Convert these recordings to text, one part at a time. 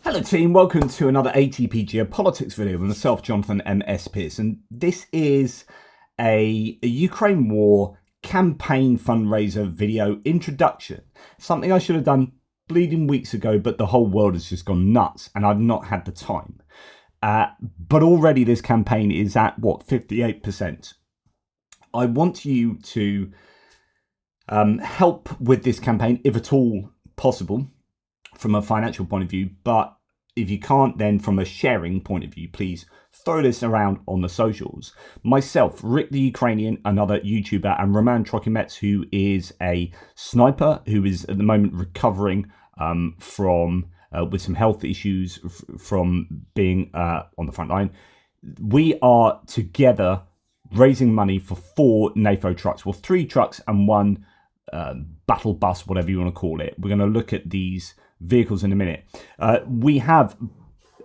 Hello team, welcome to another ATP Geopolitics video with myself, Jonathan M.S. Pearce, and this is a Ukraine war campaign fundraiser video introduction. Something I should have done bleeding weeks ago, but the whole world has just gone nuts and I've not had the time. But already this campaign is at, 58%. I want you to help with this campaign, if at all possible, from a financial point of view, but if you can't, then from a sharing point of view, please throw this around on the socials. Myself, Rick the Ukrainian, another YouTuber, and Roman Trochimets, who is a sniper, who is at the moment recovering from with some health issues from being on the front line. We are together raising money for 4 NAFO trucks, 3 trucks and 1 battle bus, whatever you want to call it. We're going to look at these vehicles in a minute. We have,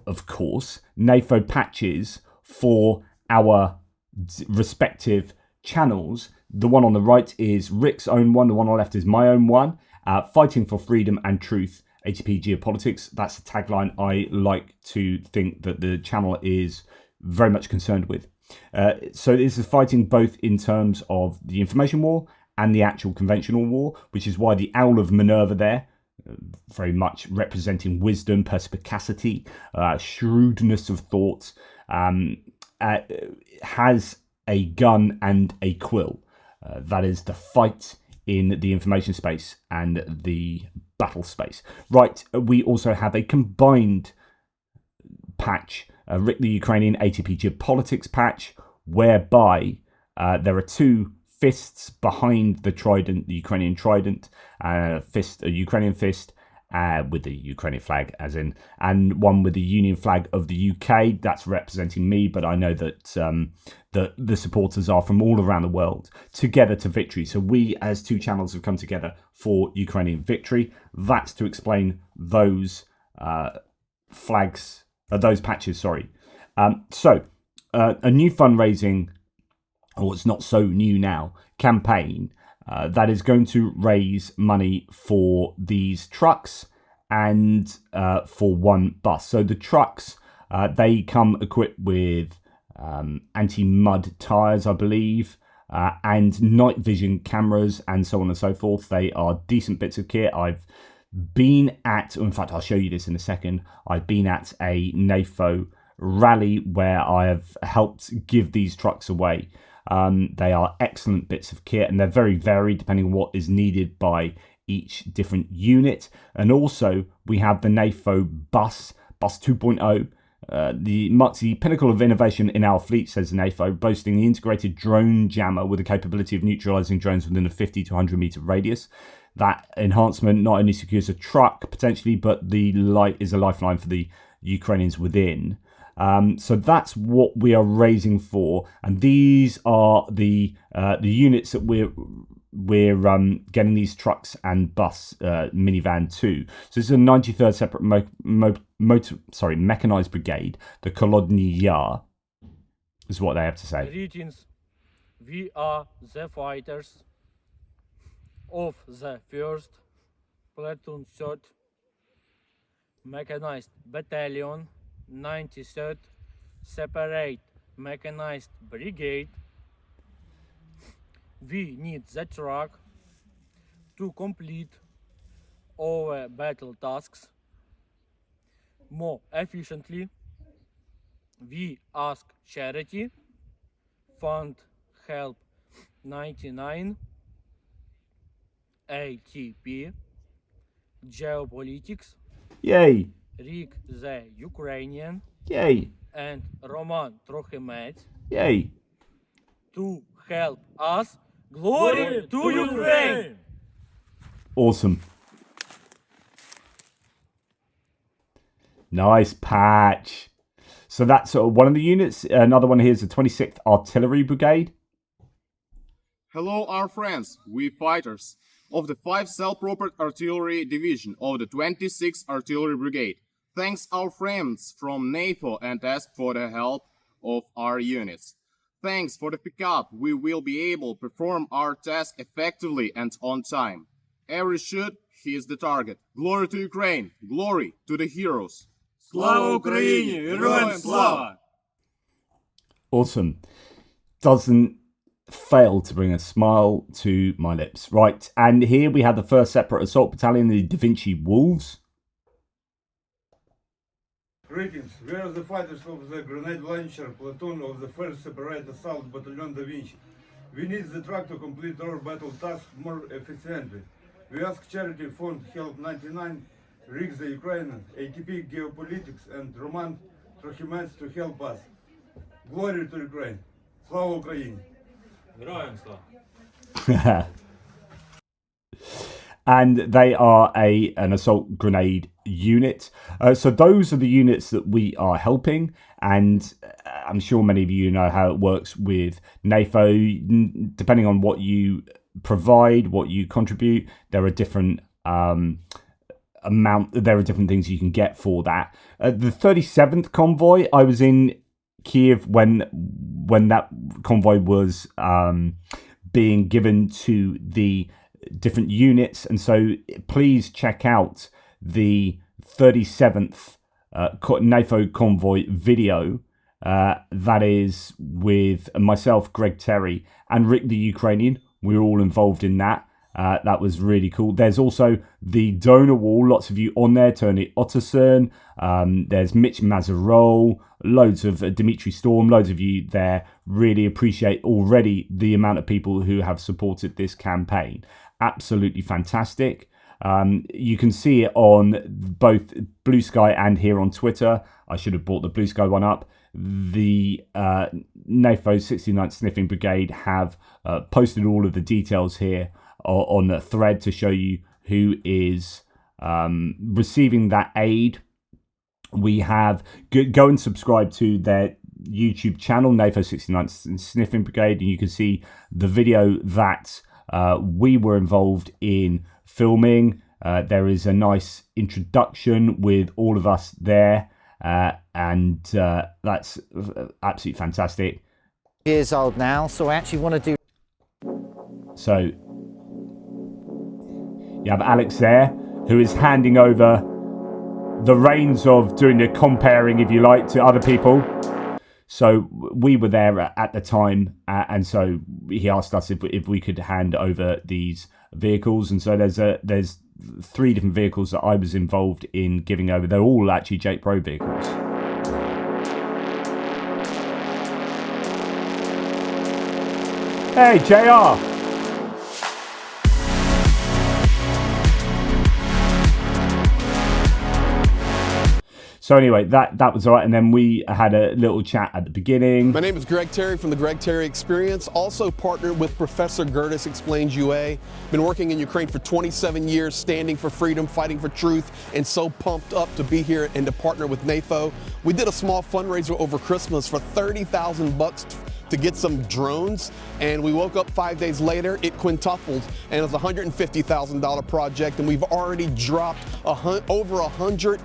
of course, NAFO Patches for our respective channels. The one on the right is Rick's own one. The one on the left is my own one. Fighting for Freedom and Truth, ATP Geopolitics. That's the tagline I like to think that the channel is very much concerned with. So this is fighting both in terms of the information war and the actual conventional war, which is why the Owl of Minerva there, very much representing wisdom, perspicacity, shrewdness of thought, has a gun and a quill. That is the fight in the information space and the battle space. Right, we also have a combined patch, Rick the Ukrainian ATP Geopolitics patch, whereby there are 2 fists behind the trident, the Ukrainian trident, a Ukrainian fist with the Ukrainian flag, as in, and one with the Union flag of the UK. That's representing me, but I know that the supporters are from all around the world, together to victory. So we, as 2 channels, have come together for Ukrainian victory. That's to explain those flags, those patches. Sorry. So a new fundraising, or it's not so new now, campaign that is going to raise money for these trucks and for 1 bus. So the trucks, they come equipped with anti-mud tyres, I believe, and night vision cameras and so on and so forth. They are decent bits of kit. I've been at, in fact, I'll show you this in a second. I've been at a NAFO rally where I have helped give these trucks away. They are excellent bits of kit, and they're very varied depending on what is needed by each different unit. And also we have the NAFO Bus 2.0, the pinnacle of innovation in our fleet, says NAFO, boasting the integrated drone jammer with the capability of neutralizing drones within a 50 to 100 meter radius. That enhancement not only secures a truck potentially, but the light is a lifeline for the Ukrainians within. So that's what we are raising for, and these are the units that we're getting these trucks and bus minivan to. So this is a 93rd separate mechanized brigade, the Kolodny Yar, is what they have to say. Greetings, we are the fighters of the 1st Platoon 3rd Mechanized Battalion, 93rd Separate Mechanized Brigade. We need the truck to complete our battle tasks more efficiently. We ask charity, fund help 99, ATP, Geopolitics, Yay! Rick the Ukrainian, Yay! and Roman Trochimets, Yay! to help us. Glory to Ukraine! Awesome. Nice patch. So that's one of the units. Another one here is the 26th Artillery Brigade. Hello, our friends, we fighters of the 5 Self-Propelled Artillery Division of the 26th Artillery Brigade. Thanks our friends from NAFO and ask for the help of our units. Thanks for the pickup, we will be able to perform our task effectively and on time. Every shoot hits the target. Glory to Ukraine, glory to the heroes. Слава Україні! Героям слава! Awesome. Doesn't fail to bring a smile to my lips. Right, and here we have the 1st Separate Assault Battalion, the Vinci Wolves. Greetings, we are the fighters of the grenade launcher platoon of the 1st Separate Assault Battalion Da Vinci. We need the truck to complete our battle task more efficiently. We ask charity fund Help 99, Rig the Ukrainian, ATP Geopolitics and Roman Trochimets to help us. Glory to Ukraine. Slava Ukraini. Героям слава! And they are an assault grenade unit. So those are the units that we are helping, and I'm sure many of you know how it works with NAFO. Depending on what you provide, what you contribute, there are different there are different things you can get for that. The 37th convoy, I was in Kiev when that convoy was being given to the different units, and so please check out the 37th NAFO convoy video. That is with myself, Greg Terry, and Rick the Ukrainian. We were all involved in that. That was really cool. There's also the donor wall. Lots of you on there. Tony Otterson. There's Mitch Mazarol. Loads of Dimitri Storm. Loads of you there. Really appreciate already the amount of people who have supported this campaign. Absolutely fantastic. You can see it on both Blue Sky and here on Twitter. I should have brought the Blue Sky one up. The NAFO 69th Sniffing Brigade have posted all of the details here on a thread to show you who is receiving that aid. We have go and subscribe to their YouTube channel, NAFO 69th Sniffing Brigade, and you can see the video that we were involved in filming. There is a nice introduction with all of us there, and that's absolutely fantastic. Years old now, so I actually want to do. So you have Alex there, who is handing over the reins of doing the comparing, if you like, to other people. So we were there at the time, and so he asked us if we could hand over these vehicles. And so there's 3 different vehicles that I was involved in giving over. They're all actually Jake Pro vehicles. Hey, JR. So anyway, that was all right, and then we had a little chat at the beginning. My name is Greg Terry from the Greg Terry Experience, also partnered with Professor Gertis Explains UA. Been working in Ukraine for 27 years, standing for freedom, fighting for truth, and so pumped up to be here and to partner with NAFO. We did a small fundraiser over Christmas for $30,000 to get some drones, and we woke up 5 days later, it quintupled, and it was a $150,000 project, and we've already dropped over 100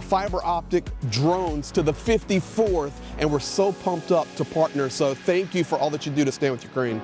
fiber optic drones to the 54th, and we're so pumped up to partner. So thank you for all that you do to stand with Ukraine.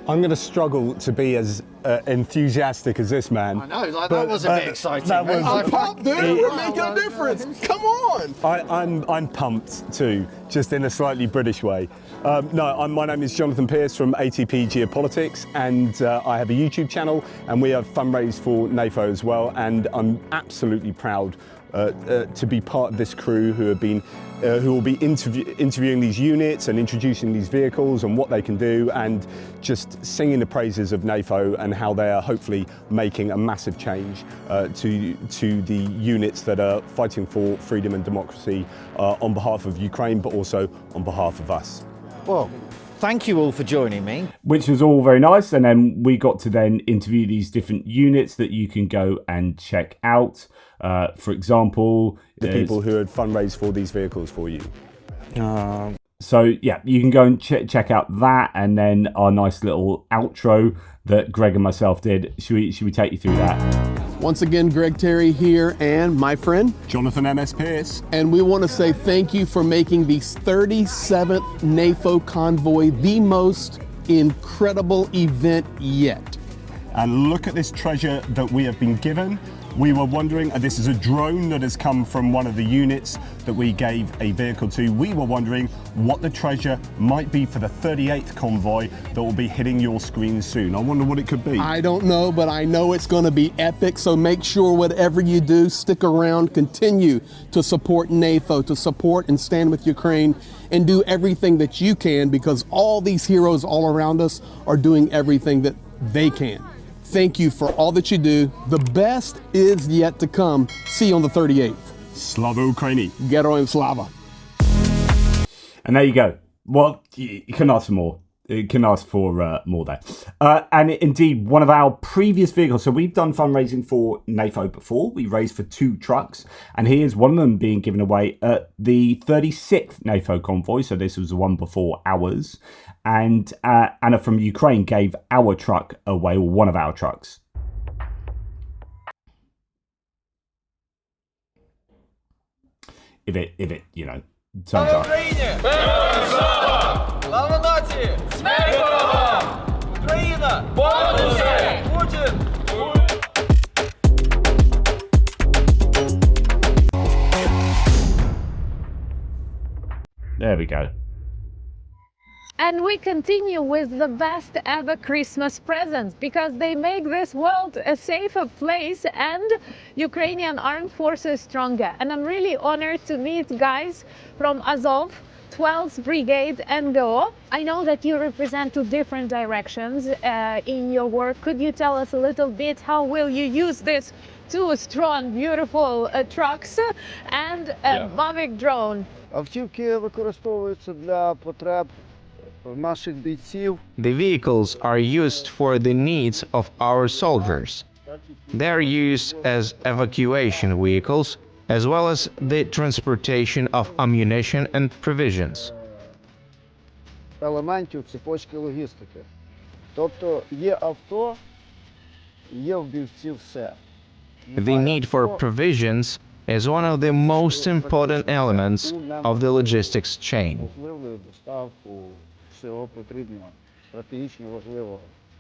I'm going to struggle to be as enthusiastic as this man. I know, like, that was a bit exciting. That was, I'm pumped, dude. We're making a difference. Come on. I'm pumped too, just in a slightly British way. My name is Jonathan Pearce from ATP Geopolitics, and I have a YouTube channel, and we have fundraised for NAFO as well. And I'm absolutely proud to be part of this crew who will be interviewing these units and introducing these vehicles and what they can do, and just singing the praises of NAFO and how they are hopefully making a massive change to the units that are fighting for freedom and democracy on behalf of Ukraine, but also on behalf of us. Well, thank you all for joining me. Which was all very nice, and then we got to then interview these different units that you can go and check out. For example, The people who had fundraised for these vehicles for you. So yeah, you can go and check out that, and then our nice little outro that Greg and myself did. Should we take you through that? Once again, Greg Terry here, and my friend Jonathan M.S. Pearce. And we want to say thank you for making the 37th NAFO convoy the most incredible event yet. And look at this treasure that we have been given. We were wondering, and this is a drone that has come from one of the units that we gave a vehicle to. We were wondering what the treasure might be for the 38th convoy that will be hitting your screen soon. I wonder what it could be. I don't know, but I know it's going to be epic. So make sure whatever you do, stick around, continue to support NAFO, to support and stand with Ukraine, and do everything that you can, because all these heroes all around us are doing everything that they can. Thank you for all that you do. The best is yet to come. See you on the 38th. Slava Ukraini. Geroim Slava. And there you go. Well, you can ask for more. You can ask for more there. And indeed, one of our previous vehicles, so we've done fundraising for NAFO before. We raised for 2 trucks, and here's one of them being given away at the 36th NAFO convoy. So this was the one before ours. And Anna from Ukraine gave our truck away, or one of our trucks. If it, you know, turns out. Слава нації! Смерть ворогам! Україна! Понад усе! Путін! There we go. And we continue with the best ever Christmas presents, because they make this world a safer place and Ukrainian armed forces stronger. And I'm really honored to meet guys from Azov, 12th Brigade NGO. I know that you represent 2 different directions in your work. Could you tell us a little bit how will you use this 2 strong, beautiful trucks and a Mavic drone? Автівки використовуються для потреб наших бійців. The vehicles are used for the needs of our soldiers. They are used as evacuation vehicles, as well as the transportation of ammunition and provisions. Елементів цепочки логістики. Тобто є авто, є в бійців все. The need for provisions is one of the most important elements of the logistics chain. Можливо, доставку всього потрібного, стратегічно важливого.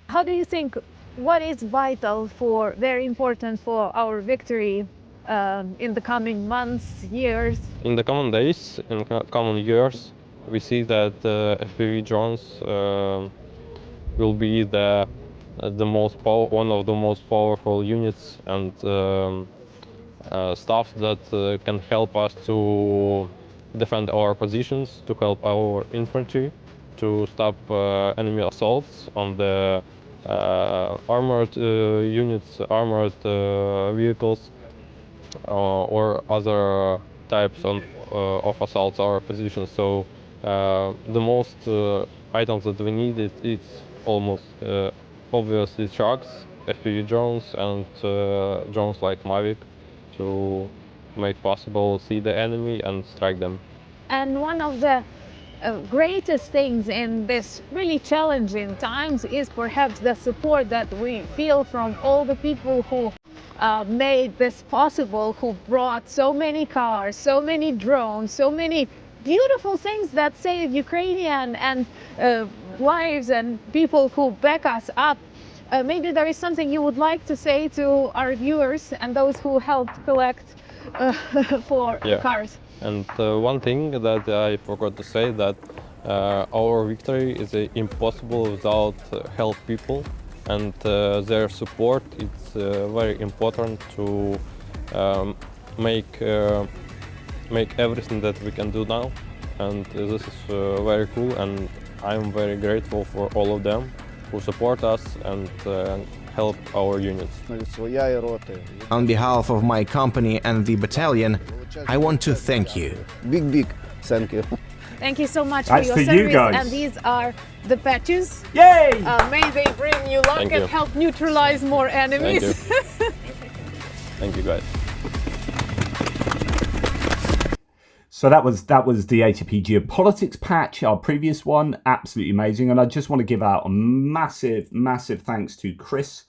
How do you think, what is vital for, very important for our victory in the coming months, years? In the coming days, in coming years, we see that FPV drones will be one of the most powerful units and stuff that can help us to defend our positions, to help our infantry, to stop enemy assaults on the armored units, armored vehicles, or other types of assaults our positions. So the most items that we need it's almost obviously trucks, FPV drones, and drones like Mavic to make possible see the enemy and strike them. And one of the greatest things in this really challenging times is perhaps the support that we feel from all the people who made this possible, who brought so many cars, so many drones, so many beautiful things that save Ukrainian and lives and people who back us up. Maybe there is something you would like to say to our viewers and those who helped collect for cars. And one thing that I forgot to say, that our victory is impossible without help people, and their support. It's very important to make everything that we can do now, and this is very cool, and I'm very grateful for all of them who support us and help our units. On behalf of my company and the battalion, I want to thank you. Big thank you. Thank you so much That's for your for you service. guys. And these are the patches. Yay! May they bring you luck Thank and you. help neutralize more enemies. Thank you guys. So that was the ATP Geopolitics patch, our previous one. Absolutely amazing. And I just want to give out a massive thanks to Chris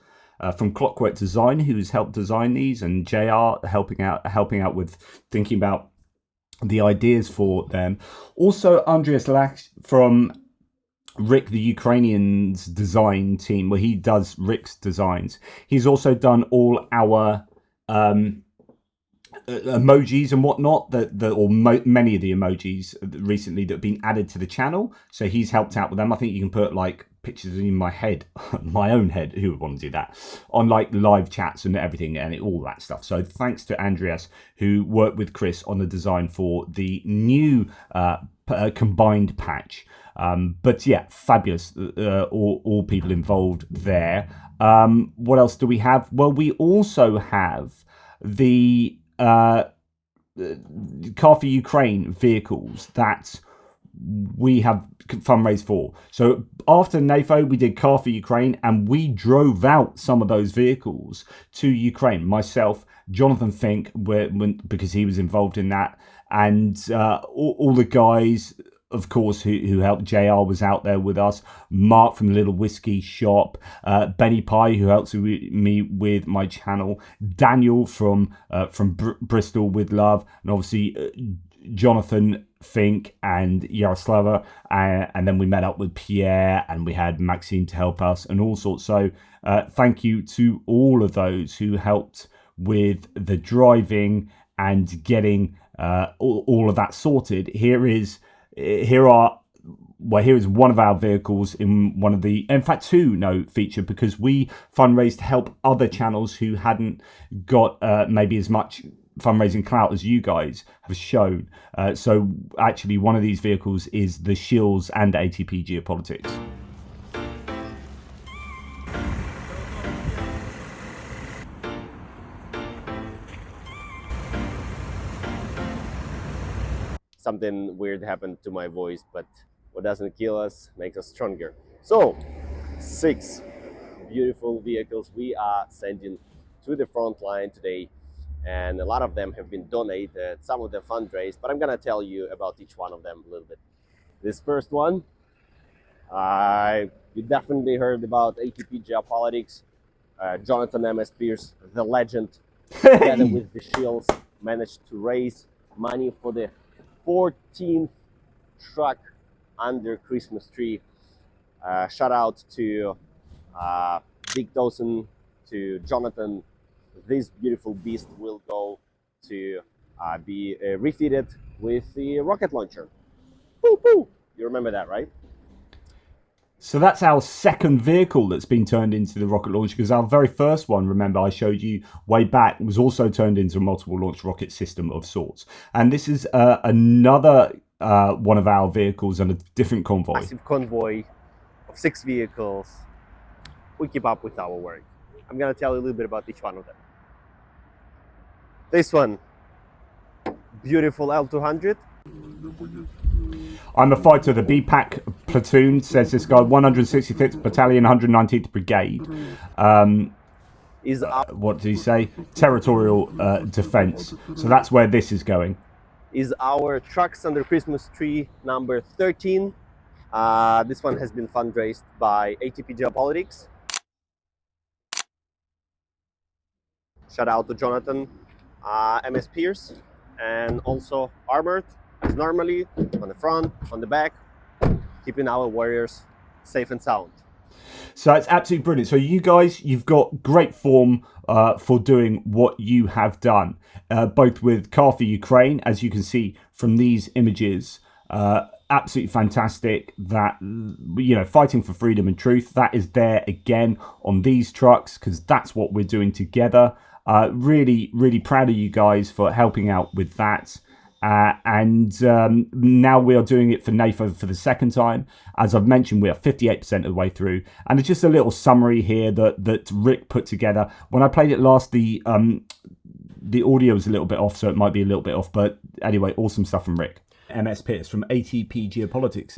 from Clockwork Design, who's helped design these, and JR helping out with thinking about the ideas for them. Also, Andreas Lach from Rick the Ukrainian's design team, where he does Rick's designs. He's also done all our emojis and whatnot, many of the emojis recently that have been added to the channel. So he's helped out with them. I think you can put like pictures in my head, my own head, who would want to do that, on like live chats and everything and all that stuff. So thanks to Andreas, who worked with Chris on the design for the new combined patch. But yeah, fabulous, all people involved there. What else do we have? Well, we also have the Car4Ukraine vehicles that we have fundraised for. So after NAFO, we did Car4Ukraine, and we drove out some of those vehicles to Ukraine. Myself, Jonathan Fink, because he was involved in that, and all the guys, of course, who helped. JR was out there with us. Mark from the Little Whiskey Shop. Benny Pie, who helps me with my channel. Daniel from Bristol with Love. And obviously Jonathan Fink and Yaroslava. And then we met up with Pierre, and we had Maxine to help us and all sorts. So thank you to all of those who helped with the driving and getting all of that sorted. Here is one of our vehicles in one of the, in fact, two featured, because we fundraised to help other channels who hadn't got maybe as much fundraising clout as you guys have shown. So actually one of these vehicles is the Shills and ATP Geopolitics. Something weird happened to my voice, but what doesn't kill us makes us stronger. So 6 beautiful vehicles we are sending to the front line today, and a lot of them have been donated, some of them fundraised, but I'm gonna tell you about each one of them a little bit. This first one, you definitely heard about ATP Geopolitics. Jonathan M.S. Pierce, the legend, together with the Shields, managed to raise money for the 14th truck under Christmas tree. Shout out to Big Dawson, to Jonathan. This beautiful beast will go to be refitted with the rocket launcher. Poo poo! You remember that, right? So that's our second vehicle that's been turned into the rocket launcher, because our very first one, remember I showed you way back, was also turned into a multiple launch rocket system of sorts. And this is another one of our vehicles on a different convoy. Massive convoy of 6 vehicles. We keep up with our work. I'm going to tell you a little bit about each one of them. This one, beautiful L200. I'm a fighter of the BPAC platoon, says this guy, 166th Battalion, 119th Brigade. What did he say? Territorial defense. So that's where this is going. Is our Trucks Under Christmas Tree number 13. This one has been fundraised by ATP Geopolitics. Shout out to Jonathan, MS Pierce, and also armored as normally, on the front, on the back, keeping our warriors safe and sound. So it's absolutely brilliant. So you guys, you've got great form for doing what you have done, both with Car4Ukraine, as you can see from these images. Absolutely fantastic that, you know, fighting for freedom and truth, that is there again on these trucks, because that's what we're doing together. Really, really proud of you guys for helping out with that. And now we are doing it for NAFO for the second time. As I've mentioned, we are 58% of the way through, and it's just a little summary here that Rick put together. When I played it last, the audio was a little bit off, so it might be a little bit off, but anyway, awesome stuff from Rick. MS Pierce from ATP Geopolitics.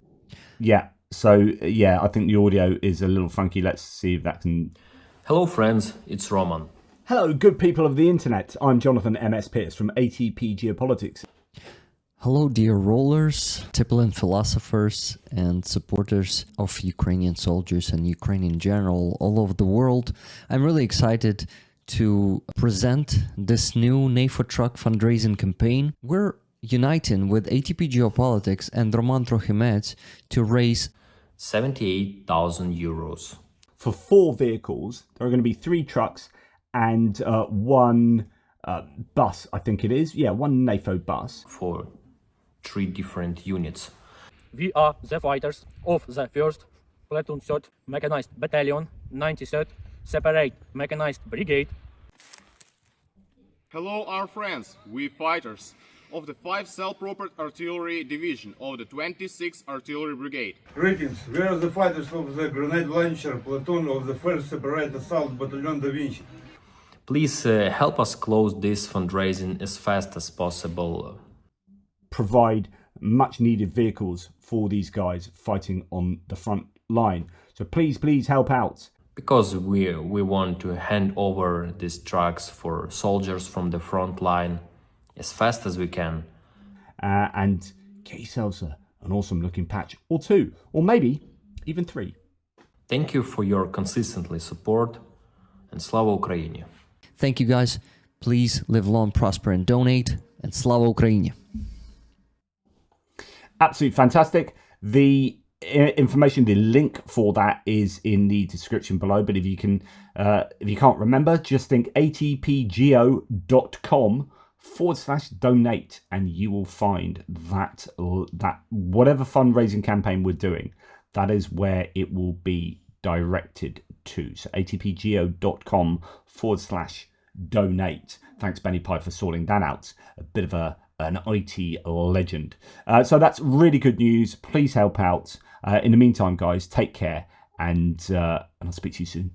Yeah, so yeah, I think the audio is a little funky. Let's see if that can... Hello friends, it's Roman. Hello, good people of the internet. I'm Jonathan MS Pierce from ATP Geopolitics. Hello dear rollers, Tiplin philosophers and supporters of Ukrainian soldiers and Ukraine in general all over the world. I'm really excited to present this new NAFO truck fundraising campaign. We're uniting with ATP Geopolitics and Roman Trochimets to raise 78,000 euros. For 4 vehicles, there are going to be 3 trucks and 1 bus, I think it is. Yeah, one NAFO bus. For 3 different units. We are the fighters of the 1st Platoon 3rd Mechanized Battalion, 93rd Separate Mechanized Brigade. Hello, our friends, we fighters of the 5 Cell-Propelled Artillery Division of the 26th Artillery Brigade. Greetings, we are the fighters of the Grenade Launcher Platoon of the 1st Separate Assault Battalion Vinci. Please help us close this fundraising as fast as possible. Provide much needed vehicles for these guys fighting on the front line. So please help out. Because we want to hand over these trucks for soldiers from the front line as fast as we can. And get yourselves an awesome looking patch or 2, or maybe even 3. Thank you for your consistently support, and Slava Ukraini. Thank you guys. Please live long, prosper and donate. And Slava Ukraini. Absolutely fantastic. The information, the link for that is in the description below. But if you can't remember, just think atpgo.com/donate, and you will find that whatever fundraising campaign we're doing, that is where it will be directed to. So atpgo.com/donate. Thanks, Benny Pye, for sorting that out. A bit of an IT legend. So that's really good news. Please help out. In the meantime, guys, take care, and I'll speak to you soon.